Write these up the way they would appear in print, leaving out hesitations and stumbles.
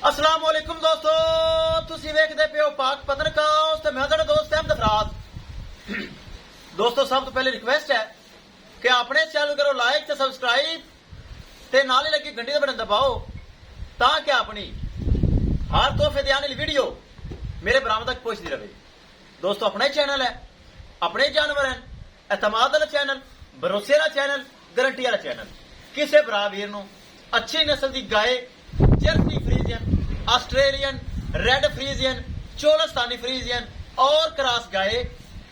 अस्सलाम वालेकुम दोस्तों, तुसी वेखदे पियो पाक पत्रकार ते मैं तुहाडा दोस्त अहमद फराज। दोस्तों सब तो पहले रिक्वेस्ट है कि अपने चैनल करो लाइक ते सब्सक्राइब ते नाल ही लगी घंटी दा बटन दबाओ ताकि अपनी हर तोहफे देने वाली वीडियो मेरे बराबर तक पहुंचती रहे। दोस्तों अपना ही चैनल है, अपने जानवर हैं, एतमाद वाला चैनल, भरोसे वाला चैनल, गारंटी वाला चैनल। किसी भरा वीर नूं अच्छी नस्ल की गाय, Jersey Friesian, Australian, red Friesian, Cholistani Friesian और क्रॉस गाय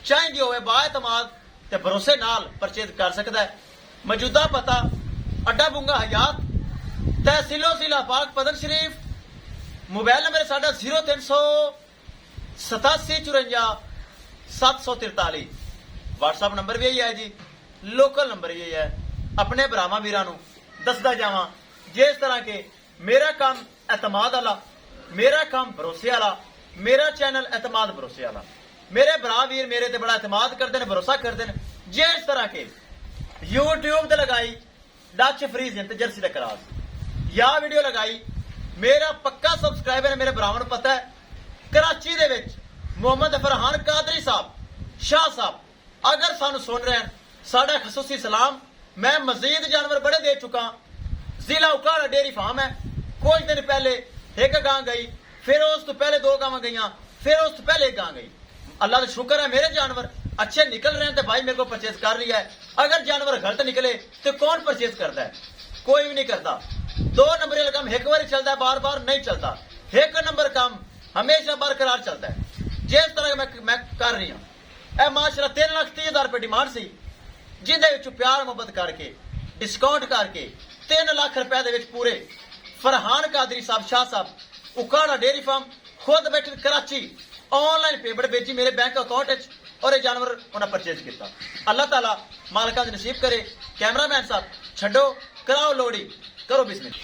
चाहिए होवे बाएतमाद ते भरोसे नाल परचेज कर सकता है। मौजूदा पता अड्डा बुंगा हयात, तहसीलो जिला पाक पदन शरीफ, मोबाइल नंबर साडा 0387 व्हाट्सएप नंबर भी यही है जी, लोकल नंबर यही है। अपने भरावां वीरां नूं दसदा जावां जिस तरह के मेरा काम एतमाद वाला, मेरा काम भरोसे वाला, मेरा चैनल एतमाद भरोसे वाला। मेरे भरा वीर मेरे ते बड़ा एतमाद करते हैं, भरोसा करते हैं। जिस तरह के यूट्यूब ते लगाई डच फ्रीजियन ते जर्सी दा क्रॉस, या वीडियो लगाई मेरा पक्का सब्सक्राइबर है, मेरे भरावां नूं पता है कराची दे विच मोहम्मद फरहान कादरी साहब शाह साहब अगर सानू सुन रहे हैं, साडा खसूसी सलाम। मैं मजीद जानवर बड़े दे चुका। जिला उकाड़ा डेयरी फार्म है। कुछ दिन पहले एक गां गई, फिर उस तो पहले 2 गावां गईयां, फिर उस तो पहले एक गां गई। अल्लाह का शुक्र है मेरे जानवर अच्छे निकल रहे हैं तो भाई मेरे को परचेज कर लिया है। अगर जानवर गलत निकले तो कौन परचेज करता है? कोई भी नहीं करता। 2 नंबर वाला काम एक बार चलता है, बार बार नहीं चलता। 1 नंबर काम हमेशा बरकरार चलता है। जिस तरह मैं कर रही हूं, माशाल्लाह 3,30,000 रुपए डिमांड सी, जिंदे विच प्यार मुहब्बत करके डिस्काउंट करके 3 लाख रुपए दे विच पूरे फरहान कादरी साहब शाह साहब उकाड़ा डेयरी फार्म खुद बैठे कराची ऑनलाइन पेमेंट भेजी मेरे बैंक अकाउंट और ये जानवर उन्हें परचेज किया। अल्लाह ताला मालिका दी नसीब करे। कैमरामैन साहब छड्डो, कराओ लोडिंग, करो बिस्मिल्लाह।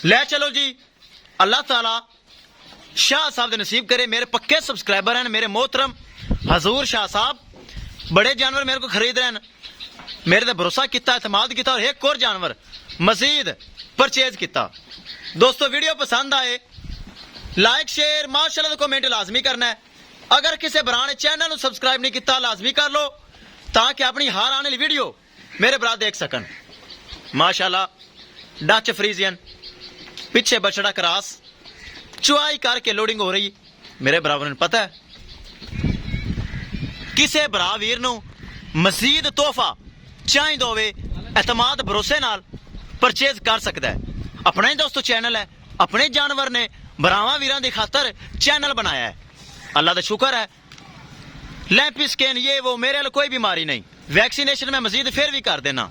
ले चलो जी, अल्लाह ताला शाह साहब दी नसीब करे। मेरे पक्के सब्सक्राइबर हैं, मेरे मोहतरम हजूर शाह साहब बड़े जानवर मेरे को खरीद रहे हैं, मेरे ते भरोसा किया, एतमाद किया और एक और जानवर मजीद परचेज किया। दोस्तों वीडियो पसंद आए लाइक शेयर माशाल्लाह तो कमेंट लाजमी करना है। अगर किसी भरा ने चैनल सब्सक्राइब नहीं किया लाजमी कर लो ताकि अपनी हार आने वाली वीडियो मेरे भरा देख सकन। माशाल्लाह डच फ्रीजियन पीछे बछड़ा क्रॉस चुआई करके लोडिंग हो रही। मेरे बराबर ने पता है किसी भरा वीर नूं मजीद तोहफा चाहिए होवे एतमाद भरोसे नाल परचेज कर सकता है। अपना ही दोस्तों चैनल है, अपने जानवर ने भरावां वीरां दी खातर चैनल बनाया है। अल्लाह का शुक्र है। लैंपी स्कैन ये वो मेरे लिए कोई बीमारी नहीं। वैक्सीनेशन में मजीद फिर भी कर देना।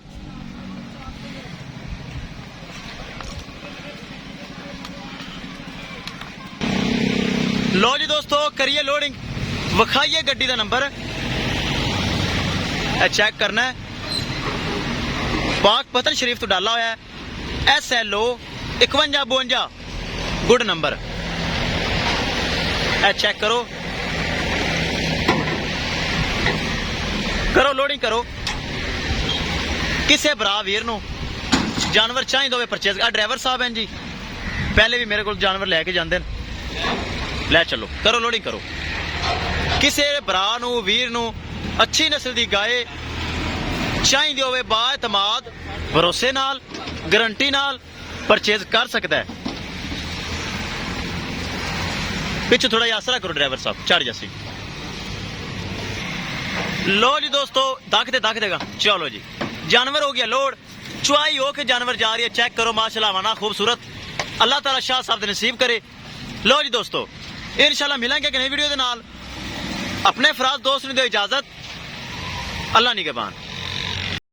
लो जी दोस्तों करिए लोडिंग, विखाइए गड्डी का नंबर चेक करना है। पाक पतन शरीफ तो डाला हुआ है SLO 5152 गुड नंबर। चेक करो, करो लोडिंग करो। किसी भरा वीर नूं जानवर चाहिए होवे परचेज। ड्राइवर साहब हैं जी, पहले भी मेरे को जानवर लैके जाते हैं। ले चलो करो लोडिंग करो। किसी भरा नूं वीर नूं अच्छी नस्ल की गाय चाहिए होवे बाएतमाद भरोसे नाल गारंटी नाल परचेज कर सकता है। पिछे थोड़ा आसरा करो ड्राइवर साहब, चढ़ जासी। लो जी दोस्तों दाखते दाखतेगा चलो जी, जानवर हो गया लोड, चुआई हो के जानवर जा रही है। चेक करो माशाल्लाह वाना खूबसूरत। अल्लाह ताला शाह साहब दे नसीब करे। लो जी दोस्तों इंशाल्लाह मिलेंगे कि नई वीडियो दे नाल। अपने फराज दोस्त ने दो इजाजत। अल्लाह निगहबान।